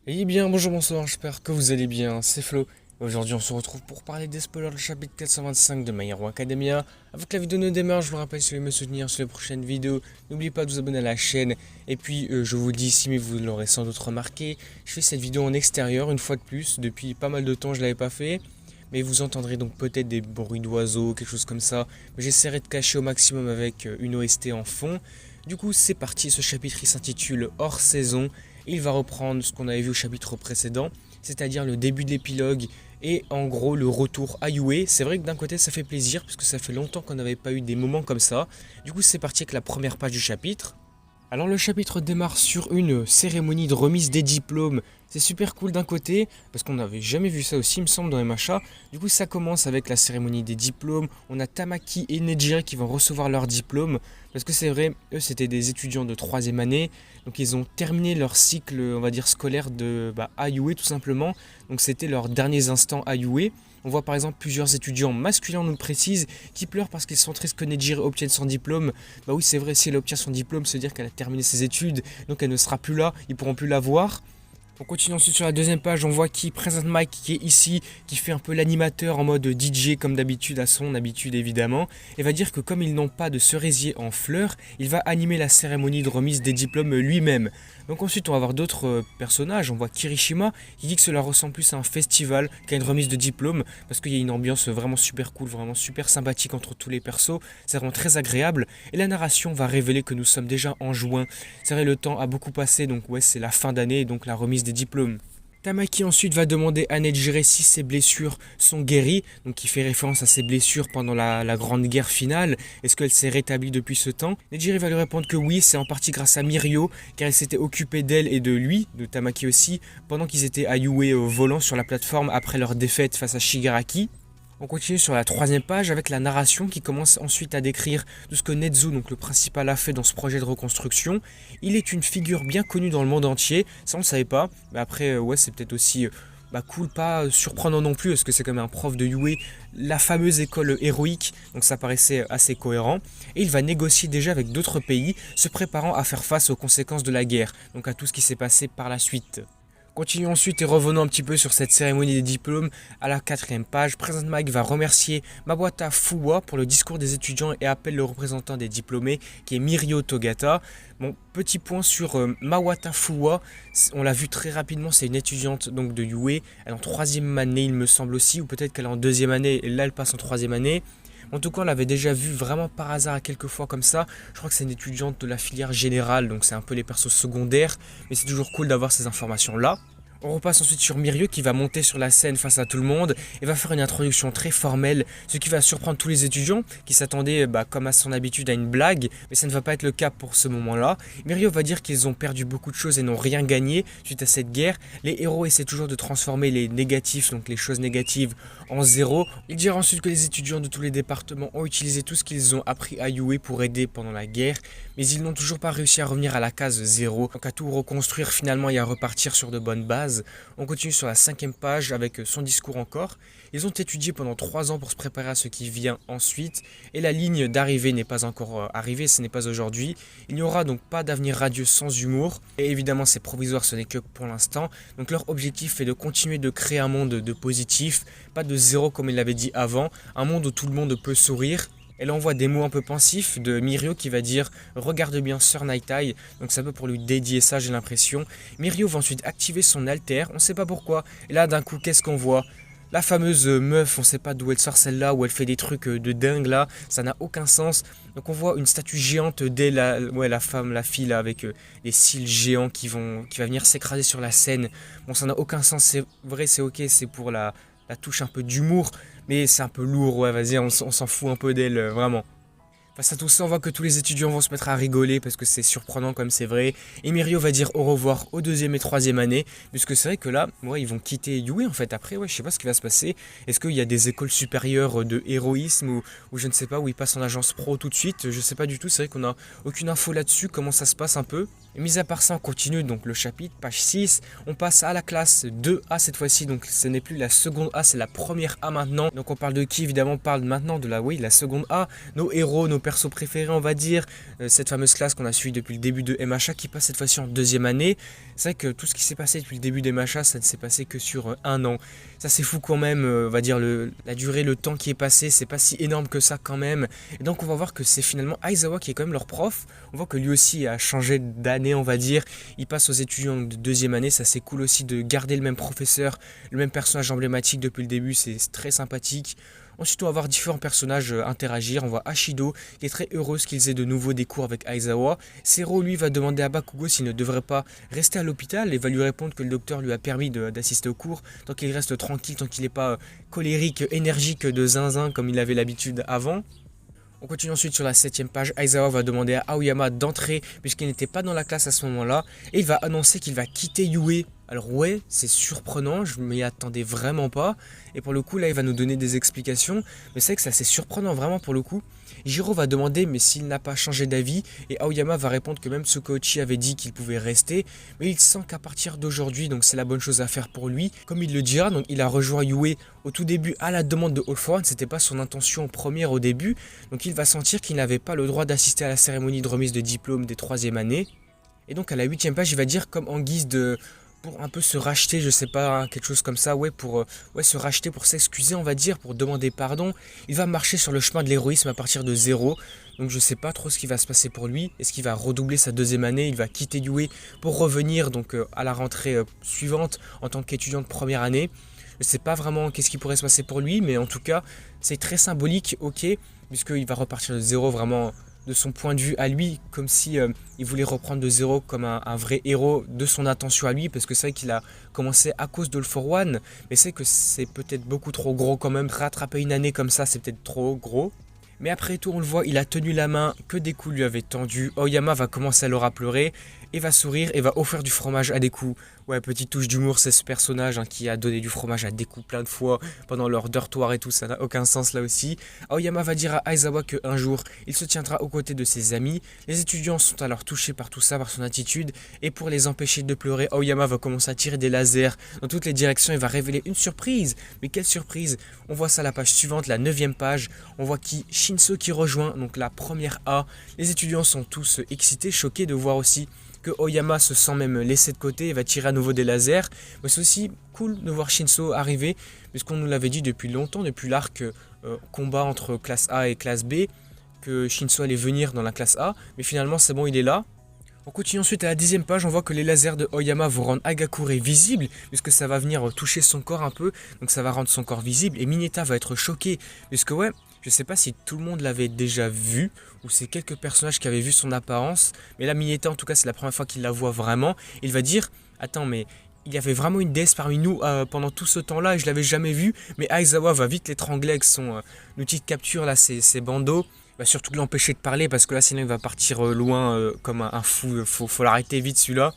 Eh bien, bonjour, bonsoir, j'espère que vous allez bien, c'est Flo. Aujourd'hui, on se retrouve pour parler des spoilers du chapitre 425 de My Hero Academia. Avant que la vidéo ne démarre, je vous rappelle, si vous voulez me soutenir sur les prochaines vidéos, n'oubliez pas de vous abonner à la chaîne. Et puis, je vous le dis ici, mais vous l'aurez sans doute remarqué, je fais cette vidéo en extérieur, une fois de plus. Depuis pas mal de temps, je ne l'avais pas fait. Mais vous entendrez donc peut-être des bruits d'oiseaux, quelque chose comme ça. Mais j'essaierai de cacher au maximum avec une OST en fond. Du coup, c'est parti, ce chapitre il s'intitule Hors saison. Il va reprendre ce qu'on avait vu au chapitre précédent, c'est-à-dire le début de l'épilogue et en gros le retour à Yue. C'est vrai que d'un côté ça fait plaisir puisque ça fait longtemps qu'on n'avait pas eu des moments comme ça. Du coup c'est parti avec la première page du chapitre. Alors le chapitre démarre sur une cérémonie de remise des diplômes. C'est super cool d'un côté, parce qu'on n'avait jamais vu ça aussi, il me semble, dans MHA. Du coup, ça commence avec la cérémonie des diplômes. On a Tamaki et Nejire qui vont recevoir leurs diplômes. Parce que c'est vrai, eux, c'était des étudiants de 3e année. Donc, ils ont terminé leur cycle, on va dire, scolaire de AUE, tout simplement. Donc, c'était leurs derniers instants AUE. On voit par exemple plusieurs étudiants masculins, on nous le précise, qui pleurent parce qu'ils sont tristes que Nejire obtienne son diplôme. Bah oui, c'est vrai, si elle obtient son diplôme, c'est dire qu'elle a terminé ses études, donc elle ne sera plus là, ils pourront plus la voir. On continue ensuite sur la deuxième page, on voit qui présente Mike qui est ici, qui fait un peu l'animateur en mode DJ comme d'habitude, à son habitude évidemment, et va dire que comme ils n'ont pas de cerisier en fleurs, il va animer la cérémonie de remise des diplômes lui-même. Donc ensuite on va avoir d'autres personnages, on voit Kirishima qui dit que cela ressemble plus à un festival qu'à une remise de diplôme, parce qu'il y a une ambiance vraiment super cool, vraiment super sympathique entre tous les persos, c'est vraiment très agréable, et la narration va révéler que nous sommes déjà en juin. C'est vrai, le temps a beaucoup passé, donc ouais, c'est la fin d'année, donc la remise des diplômes. Tamaki ensuite va demander à Nejire si ses blessures sont guéries, donc il fait référence à ses blessures pendant la grande guerre finale. Est-ce qu'elle s'est rétablie depuis ce temps? Nejire va lui répondre que oui, c'est en partie grâce à Mirio, car elle s'était occupée d'elle et de lui, de Tamaki aussi, pendant qu'ils étaient à Yue au volant sur la plateforme après leur défaite face à Shigaraki. On continue sur la troisième page avec la narration qui commence ensuite à décrire tout ce que Nezu, donc le principal, a fait dans ce projet de reconstruction. Il est une figure bien connue dans le monde entier, ça on ne savait pas, mais après ouais c'est peut-être aussi cool, pas surprenant non plus, parce que c'est comme un prof de Yue, la fameuse école héroïque, donc ça paraissait assez cohérent. Et il va négocier déjà avec d'autres pays, se préparant à faire face aux conséquences de la guerre, donc à tout ce qui s'est passé par la suite. Continuons ensuite et revenons un petit peu sur cette cérémonie des diplômes. À la quatrième page, Present Mike va remercier Mawata Fuwa pour le discours des étudiants et appelle le représentant des diplômés qui est Mirio Togata. Bon, petit point sur Mawata Fuwa, on l'a vu très rapidement, c'est une étudiante donc de Yue, elle est en 3e année il me semble aussi, ou peut-être qu'elle est en 2e année et là elle passe en 3e année. En tout cas, on l'avait déjà vu vraiment par hasard à quelques fois comme ça. Je crois que c'est une étudiante de la filière générale, donc c'est un peu les persos secondaires. Mais c'est toujours cool d'avoir ces informations-là. On repasse ensuite sur Mirio qui va monter sur la scène face à tout le monde et va faire une introduction très formelle, ce qui va surprendre tous les étudiants qui s'attendaient comme à son habitude à une blague, mais ça ne va pas être le cas pour ce moment-là. Mirio va dire qu'ils ont perdu beaucoup de choses et n'ont rien gagné suite à cette guerre. Les héros essaient toujours de transformer les négatifs, donc les choses négatives, en zéro. Il dira ensuite que les étudiants de tous les départements ont utilisé tout ce qu'ils ont appris à Yue pour aider pendant la guerre, mais ils n'ont toujours pas réussi à revenir à la case zéro, donc à tout reconstruire finalement et à repartir sur de bonnes bases. On continue sur la 5e page avec son discours encore. Ils ont étudié pendant 3 ans pour se préparer à ce qui vient ensuite, et la ligne d'arrivée n'est pas encore arrivée, ce n'est pas aujourd'hui. Il n'y aura donc pas d'avenir radieux sans humour, et évidemment c'est provisoire, ce n'est que pour l'instant. Donc leur objectif est de continuer de créer un monde de positif, pas de zéro comme il l'avait dit avant, un monde où tout le monde peut sourire. Elle envoie des mots un peu pensifs de Mirio qui va dire « Regarde bien Sir Nightai », donc c'est un peu pour lui dédier ça, j'ai l'impression. Mirio va ensuite activer son alter, on ne sait pas pourquoi, et là d'un coup qu'est-ce qu'on voit? La fameuse meuf, on ne sait pas d'où elle sort celle-là, où elle fait des trucs de dingue là, ça n'a aucun sens. Donc on voit une statue géante dès la femme, la fille là, avec des cils géants qui va venir s'écraser sur la scène. Bon, ça n'a aucun sens, c'est vrai, c'est ok, c'est pour la touche un peu d'humour, mais c'est un peu lourd, ouais, vas-y, on s'en fout un peu d'elle, vraiment. Face à tout ça, on voit que tous les étudiants vont se mettre à rigoler parce que c'est surprenant comme c'est vrai. Et Mirio va dire au revoir aux 2e et 3e années, puisque c'est vrai que là, ouais, ils vont quitter Yue en fait. Après, ouais, je sais pas ce qui va se passer. Est-ce qu'il y a des écoles supérieures de héroïsme ou je ne sais pas, où ils passent en agence pro tout de suite? Je sais pas du tout, c'est vrai qu'on n'a aucune info là-dessus, comment ça se passe un peu. Et mis à part ça, on continue donc le chapitre, page 6. On passe à la classe 2A cette fois-ci, donc ce n'est plus la seconde A, c'est la première A maintenant. Donc on parle de qui? Évidemment, on parle maintenant de la seconde A. Nos héros, nos perso préféré, on va dire. Cette fameuse classe qu'on a suivie depuis le début de MHA qui passe cette fois-ci en deuxième année. C'est vrai que tout ce qui s'est passé depuis le début de MHA, ça ne s'est passé que sur un an. Ça c'est fou quand même, on va dire la durée, le temps qui est passé, c'est pas si énorme que ça quand même. Et donc on va voir que c'est finalement Aizawa qui est quand même leur prof. On voit que lui aussi a changé d'année, on va dire. Il passe aux étudiants de deuxième année, ça c'est cool aussi de garder le même professeur, le même personnage emblématique depuis le début, c'est très sympathique. Ensuite, on va voir différents personnages interagir. On voit Ashido qui est très heureuse qu'ils aient de nouveau des cours avec Aizawa. Sero, lui, va demander à Bakugo s'il ne devrait pas rester à l'hôpital et va lui répondre que le docteur lui a permis d'assister aux cours tant qu'il reste tranquille, tant qu'il n'est pas colérique, énergique de zinzin comme il avait l'habitude avant. On continue ensuite sur la 7ème page. Aizawa va demander à Aoyama d'entrer puisqu'il n'était pas dans la classe à ce moment-là. Et il va annoncer qu'il va quitter Yue. Alors ouais, c'est surprenant, je m'y attendais vraiment pas. Et pour le coup, là, il va nous donner des explications. Mais c'est vrai que c'est assez surprenant vraiment pour le coup. Jiro va demander mais s'il n'a pas changé d'avis. Et Aoyama va répondre que même Tsukauchi avait dit qu'il pouvait rester. Mais il sent qu'à partir d'aujourd'hui, donc c'est la bonne chose à faire pour lui. Comme il le dira, donc il a rejoint Yue au tout début à la demande de All For One. C'était pas son intention première au début. Donc il va sentir qu'il n'avait pas le droit d'assister à la cérémonie de remise de diplôme des 3e années. Et donc à la 8ème page, il va dire comme en guise de... pour un peu se racheter, je sais pas, hein, quelque chose comme ça, ouais, pour se racheter, pour s'excuser, on va dire, pour demander pardon. Il va marcher sur le chemin de l'héroïsme à partir de zéro. Donc je sais pas trop ce qui va se passer pour lui. Est-ce qu'il va redoubler sa 2e année? Il va quitter Yue pour revenir donc à la rentrée suivante en tant qu'étudiant de première année. Je sais pas vraiment qu'est-ce qui pourrait se passer pour lui, mais en tout cas, c'est très symbolique, ok, puisqu'il va repartir de zéro vraiment de son point de vue à lui, comme si il voulait reprendre de zéro comme un vrai héros de son attention à lui, parce que c'est vrai qu'il a commencé à cause de All For One, mais c'est que c'est peut-être beaucoup trop gros quand même, rattraper une année comme ça, c'est peut-être trop gros. Mais après tout, on le voit, il a tenu la main, que Deku lui avait tendu. Aoyama va commencer alors à pleurer, et va sourire, et va offrir du fromage à Deku. Ouais, petite touche d'humour, c'est ce personnage qui a donné du fromage à Deku plein de fois pendant leur dortoir et tout, ça n'a aucun sens là aussi. Aoyama va dire à Aizawa qu'un jour, il se tiendra aux côtés de ses amis. Les étudiants sont alors touchés par tout ça, par son attitude, et pour les empêcher de pleurer, Aoyama va commencer à tirer des lasers dans toutes les directions et va révéler une surprise. Mais quelle surprise! On voit ça à la page suivante, la 9ème page, on voit Shinso qui rejoint, donc la première A. Les étudiants sont tous excités, choqués de voir aussi que Aoyama se sent même laissé de côté et va tirer à nouveau des lasers. Mais c'est aussi cool de voir Shinso arriver, puisqu'on nous l'avait dit depuis longtemps, depuis l'arc combat entre classe A et classe B, que Shinso allait venir dans la classe A. Mais finalement c'est bon, il est là. On continue ensuite à la 10ème page, on voit que les lasers de Aoyama vont rendre Hagakure visible, puisque ça va venir toucher son corps un peu, donc ça va rendre son corps visible, et Mineta va être choqué, puisque ouais, je sais pas si tout le monde l'avait déjà vu, ou c'est quelques personnages qui avaient vu son apparence, mais là Mineta en tout cas c'est la première fois qu'il la voit vraiment, il va dire, attends mais... il y avait vraiment une déesse parmi nous pendant tout ce temps-là et je l'avais jamais vue, mais Aizawa va vite l'étrangler avec son outil de capture, là, ses bandeaux. Il va surtout l'empêcher de parler parce que là sinon il va partir loin comme un fou, faut l'arrêter vite celui-là.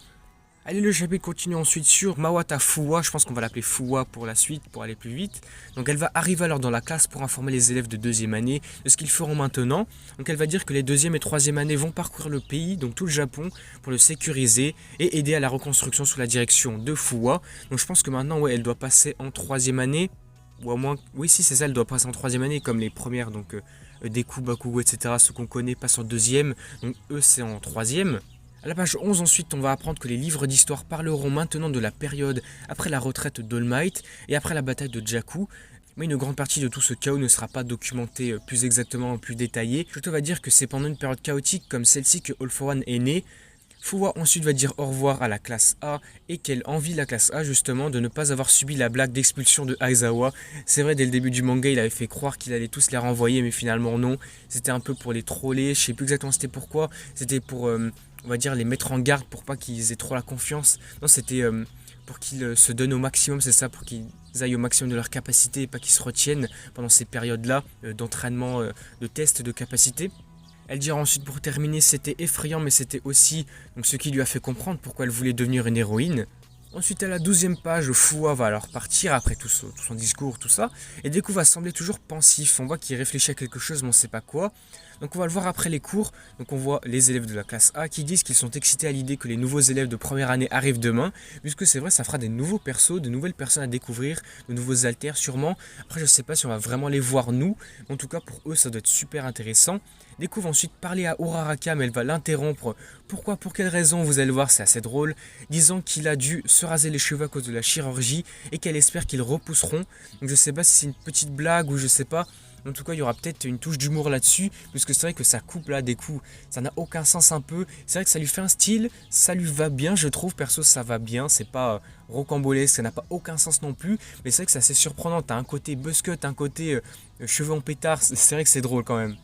Allez, le chapitre continue ensuite sur Mawata Fuwa, je pense qu'on va l'appeler Fuwa pour la suite, pour aller plus vite. Donc elle va arriver alors dans la classe pour informer les élèves de 2e année de ce qu'ils feront maintenant. Donc elle va dire que les 2e et 3e années vont parcourir le pays, donc tout le Japon, pour le sécuriser et aider à la reconstruction sous la direction de Fuwa. Donc je pense que maintenant, ouais, elle doit passer en 3e année, ou au moins, oui si c'est ça, elle doit passer en 3e année comme les premières, donc Deku, Bakugo, etc. Ceux qu'on connaît passent en 2e, donc eux c'est en 3e. À la page 11 ensuite, on va apprendre que les livres d'histoire parleront maintenant de la période après la retraite d'All Might et après la bataille de Jakku. Mais une grande partie de tout ce chaos ne sera pas documentée plus exactement, plus détaillée. Je te vais dire que c'est pendant une période chaotique comme celle-ci que All For One est né. Fuwa ensuite va dire au revoir à la classe A et qu'elle envie la classe A justement de ne pas avoir subi la blague d'expulsion de Aizawa. C'est vrai, dès le début du manga il avait fait croire qu'il allait tous les renvoyer mais finalement non. C'était un peu pour les troller, je sais plus exactement c'était pourquoi. C'était pour, on va dire, les mettre en garde pour pas qu'ils aient trop la confiance. Non, c'était pour qu'ils se donnent au maximum, c'est ça, pour qu'ils aillent au maximum de leur capacité et pas qu'ils se retiennent pendant ces périodes-là d'entraînement, de tests de capacité. Elle dira ensuite pour terminer, c'était effrayant mais c'était aussi donc, ce qui lui a fait comprendre pourquoi elle voulait devenir une héroïne. Ensuite à la 12e page, Fuwa va alors partir après tout son discours, tout ça. Et Deku va sembler toujours pensif, on voit qu'il réfléchit à quelque chose mais on ne sait pas quoi. Donc on va le voir après les cours, donc on voit les élèves de la classe A qui disent qu'ils sont excités à l'idée que les nouveaux élèves de première année arrivent demain. Puisque c'est vrai, ça fera des nouveaux persos, de nouvelles personnes à découvrir, de nouveaux alters sûrement. Après je sais pas si on va vraiment les voir nous, mais en tout cas pour eux ça doit être super intéressant. Deku va ensuite parler à Uraraka, mais elle va l'interrompre. Pourquoi, pour quelle raison, vous allez le voir, c'est assez drôle, disant qu'il a dû se raser les cheveux à cause de la chirurgie et qu'elle espère qu'ils repousseront. Donc je sais pas si c'est une petite blague ou je sais pas. En tout cas, il y aura peut-être une touche d'humour là-dessus, puisque c'est vrai que ça coupe là des coups, ça n'a aucun sens un peu. C'est vrai que ça lui fait un style, ça lui va bien, je trouve, perso ça va bien, c'est pas rocambolesque, ça n'a pas aucun sens non plus, mais c'est vrai que c'est assez surprenant, t'as un côté buzzcut, un côté cheveux en pétard, c'est vrai que c'est drôle quand même.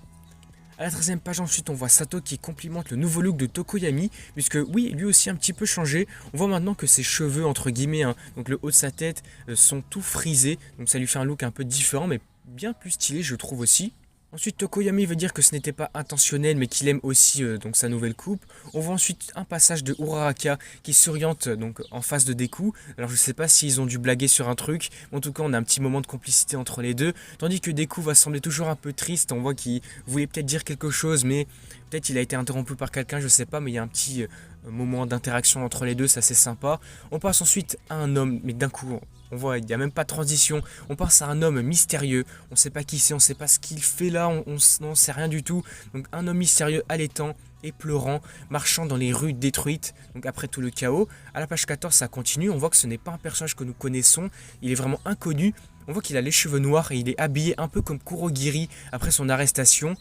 À la 13e page ensuite on voit Sato qui complimente le nouveau look de Tokoyami, puisque oui, lui aussi un petit peu changé. On voit maintenant que ses cheveux entre guillemets, hein, donc le haut de sa tête, sont tout frisés, donc ça lui fait un look un peu différent mais bien plus stylé je trouve aussi. Ensuite Tokoyami veut dire que ce n'était pas intentionnel mais qu'il aime aussi donc sa nouvelle coupe. On voit ensuite un passage de Uraraka qui s'oriente donc en face de Deku. Alors je sais pas s'ils ont dû blaguer sur un truc, mais en tout cas on a un petit moment de complicité entre les deux. Tandis que Deku va sembler toujours un peu triste, on voit qu'il voulait peut-être dire quelque chose mais peut-être il a été interrompu par quelqu'un, je sais pas, mais il y a un petit moment d'interaction entre les deux, c'est assez sympa. On passe ensuite à un homme, mais d'un coup on voit, il n'y a même pas de transition. On passe à un homme mystérieux. On ne sait pas qui c'est, on ne sait pas ce qu'il fait là, on n'en sait rien du tout. Donc un homme mystérieux allaitant et pleurant, marchant dans les rues détruites. Donc après tout le chaos. À la page 14, ça continue. On voit que ce n'est pas un personnage que nous connaissons. Il est vraiment inconnu. On voit qu'il a les cheveux noirs et il est habillé un peu comme Kurogiri après son arrestation.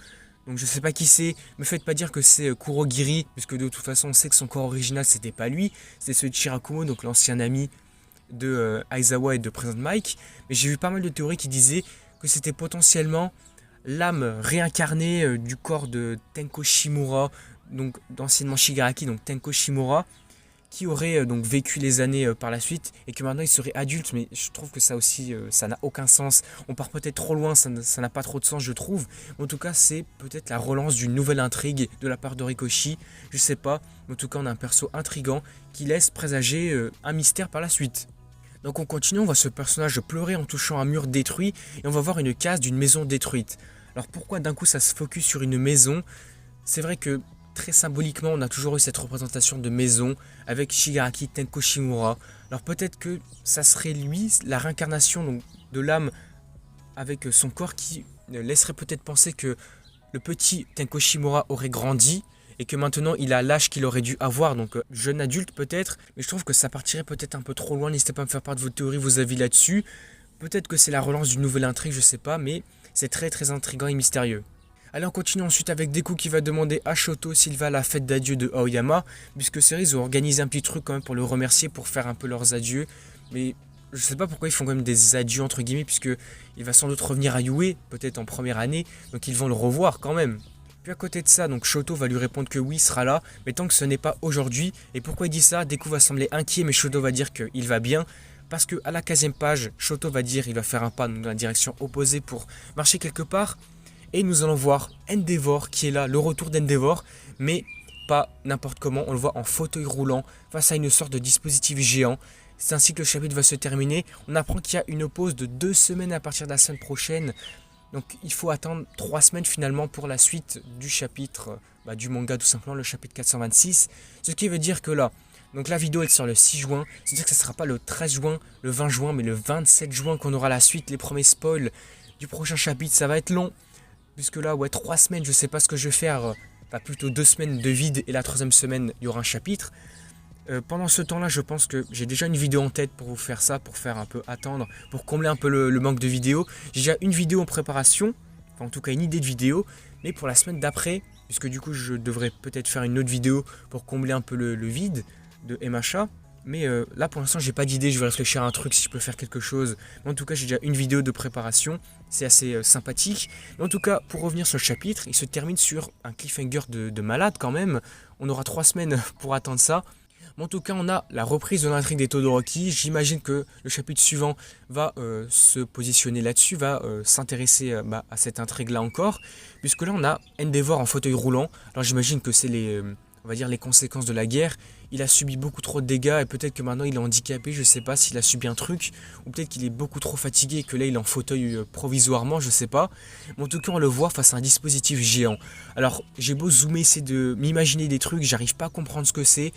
Donc je sais pas qui c'est, me faites pas dire que c'est Kurogiri, puisque de toute façon on sait que son corps original c'était pas lui, c'était celui de Shirakumo, donc l'ancien ami de Aizawa et de Present Mike, mais j'ai vu pas mal de théories qui disaient que c'était potentiellement l'âme réincarnée du corps de Tenko Shimura, donc d'anciennement Shigaraki, donc Tenko Shimura, qui aurait donc vécu les années par la suite et que maintenant il serait adulte, mais je trouve que ça aussi ça n'a aucun sens. On part peut-être trop loin, ça n'a pas trop de sens je trouve. En tout cas c'est peut-être la relance d'une nouvelle intrigue de la part de Rikoshi, je sais pas, en tout cas on a un perso intrigant qui laisse présager un mystère par la suite. Donc on continue, on voit ce personnage pleurer en touchant un mur détruit et on va voir une case d'une maison détruite. Alors pourquoi d'un coup ça se focus sur une maison? C'est vrai que très symboliquement on a toujours eu cette représentation de maison avec Shigaraki Tenko Shimura. Alors peut-être que ça serait lui, la réincarnation donc, de l'âme avec son corps qui laisserait peut-être penser que le petit Tenko Shimura aurait grandi et que maintenant il a l'âge qu'il aurait dû avoir, donc jeune adulte peut-être, mais je trouve que ça partirait peut-être un peu trop loin, n'hésitez pas à me faire part de vos théories, vos avis là-dessus. Peut-être que c'est la relance d'une nouvelle intrigue, je sais pas, mais c'est très très intriguant et mystérieux. Allez, on continue ensuite avec Deku qui va demander à Shoto s'il va à la fête d'adieu de Aoyama, puisque c'est vrai, ils ont organisé un petit truc quand même pour le remercier, pour faire un peu leurs adieux, mais je sais pas pourquoi ils font quand même des adieux entre guillemets, puisque il va sans doute revenir à Yue, peut-être en première année, donc ils vont le revoir quand même. Puis à côté de ça, donc Shoto va lui répondre que oui, il sera là, mais tant que ce n'est pas aujourd'hui. Et pourquoi il dit ça? Deku va sembler inquiet, mais Shoto va dire qu'il va bien. Parce que à la 15e page, Shoto va dire qu'il va faire un pas dans la direction opposée pour marcher quelque part. Et nous allons voir Endeavor qui est là, le retour d'Endeavor, mais pas n'importe comment, on le voit en fauteuil roulant face à une sorte de dispositif géant. C'est ainsi que le chapitre va se terminer. On apprend qu'il y a une pause de 2 semaines à partir de la semaine prochaine. Donc il faut attendre 3 semaines finalement pour la suite du chapitre du manga tout simplement, le chapitre 426. Ce qui veut dire que là, donc la vidéo elle sort le 6 juin, c'est-à-dire que ce ne sera pas le 13 juin, le 20 juin, mais le 27 juin qu'on aura la suite, les premiers spoils du prochain chapitre. Ça va être long, puisque là, ouais, 3 semaines, je sais pas ce que je vais faire, plutôt 2 semaines de vide et la 3e semaine, il y aura un chapitre. Pendant ce temps-là, je pense que j'ai déjà une vidéo en tête pour vous faire ça, pour faire un peu attendre, pour combler un peu le manque de vidéos. J'ai déjà une vidéo en préparation, enfin en tout cas une idée de vidéo, mais pour la semaine d'après, puisque du coup je devrais peut-être faire une autre vidéo pour combler un peu le vide de MHA. Mais là pour l'instant j'ai pas d'idée, je vais réfléchir à un truc si je peux faire quelque chose. Mais en tout cas j'ai déjà une vidéo de préparation, c'est assez sympathique. Mais en tout cas pour revenir sur le chapitre, il se termine sur un cliffhanger de malade quand même. On aura 3 semaines pour attendre ça. Mais en tout cas, on a la reprise de l'intrigue des Todoroki. J'imagine que le chapitre suivant va se positionner là-dessus, va s'intéresser à cette intrigue-là encore. Puisque là, on a Endeavor en fauteuil roulant. Alors j'imagine que c'est on va dire les conséquences de la guerre. Il a subi beaucoup trop de dégâts et peut-être que maintenant il est handicapé. Je sais pas s'il a subi un truc. Ou peut-être qu'il est beaucoup trop fatigué et que là il est en fauteuil provisoirement, je sais pas. Mais en tout cas, on le voit face à un dispositif géant. Alors j'ai beau zoomer, essayer de m'imaginer des trucs, j'arrive pas à comprendre ce que c'est.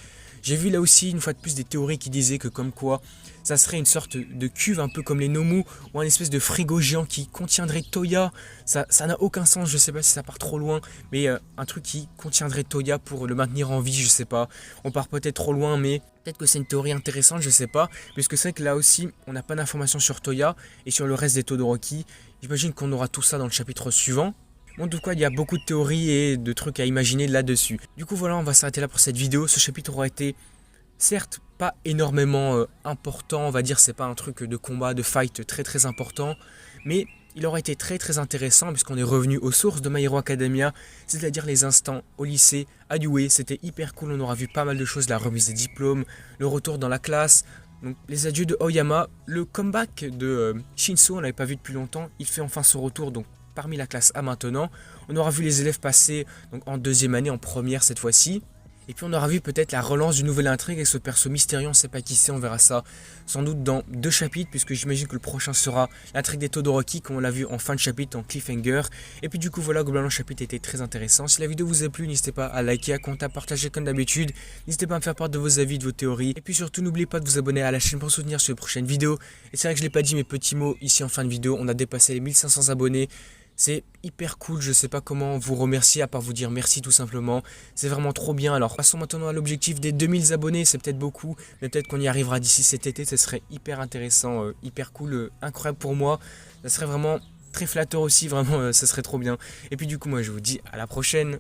J'ai vu là aussi une fois de plus des théories qui disaient que comme quoi ça serait une sorte de cuve un peu comme les Nomu ou un espèce de frigo géant qui contiendrait Toya. Ça n'a aucun sens, je sais pas si ça part trop loin, mais un truc qui contiendrait Toya pour le maintenir en vie, je sais pas. On part peut-être trop loin, mais peut-être que c'est une théorie intéressante, je sais pas. Puisque c'est vrai que là aussi, on n'a pas d'informations sur Toya et sur le reste des Todoroki. J'imagine qu'on aura tout ça dans le chapitre suivant. En tout cas, il y a beaucoup de théories et de trucs à imaginer là-dessus. Du coup, voilà, on va s'arrêter là pour cette vidéo. Ce chapitre aura été, certes, pas énormément important, on va dire, c'est pas un truc de combat, de fight très important, mais il aura été très intéressant puisqu'on est revenu aux sources de My Hero Academia, c'est-à-dire les instants au lycée, à UA, c'était hyper cool, on aura vu pas mal de choses, la remise des diplômes, le retour dans la classe, donc les adieux de Oyama, le comeback de Shinso, on l'avait pas vu depuis longtemps, il fait enfin son retour, donc parmi la classe A maintenant, on aura vu les élèves passer donc, en deuxième année, en première cette fois-ci. Et puis on aura vu peut-être la relance d'une nouvelle intrigue avec ce perso mystérieux, on ne sait pas qui c'est, on verra ça sans doute dans 2 chapitres, puisque j'imagine que le prochain sera l'intrigue des Todoroki, comme on l'a vu en fin de chapitre, en cliffhanger. Et puis du coup voilà, globalement le chapitre était très intéressant. Si la vidéo vous a plu, n'hésitez pas à liker, à commenter, à partager comme d'habitude. N'hésitez pas à me faire part de vos avis, de vos théories. Et puis surtout n'oubliez pas de vous abonner à la chaîne pour soutenir sur les prochaines vidéos. Et c'est vrai que je ne l'ai pas dit, mes petits mots ici en fin de vidéo, on a dépassé les 1500 abonnés. C'est hyper cool, je sais pas comment vous remercier à part vous dire merci tout simplement. C'est vraiment trop bien. Alors passons maintenant à l'objectif des 2000 abonnés, c'est peut-être beaucoup, mais peut-être qu'on y arrivera d'ici cet été, ce serait hyper intéressant, hyper cool, incroyable pour moi. Ça serait vraiment très flatteur aussi, vraiment, ça serait trop bien. Et puis du coup moi je vous dis à la prochaine.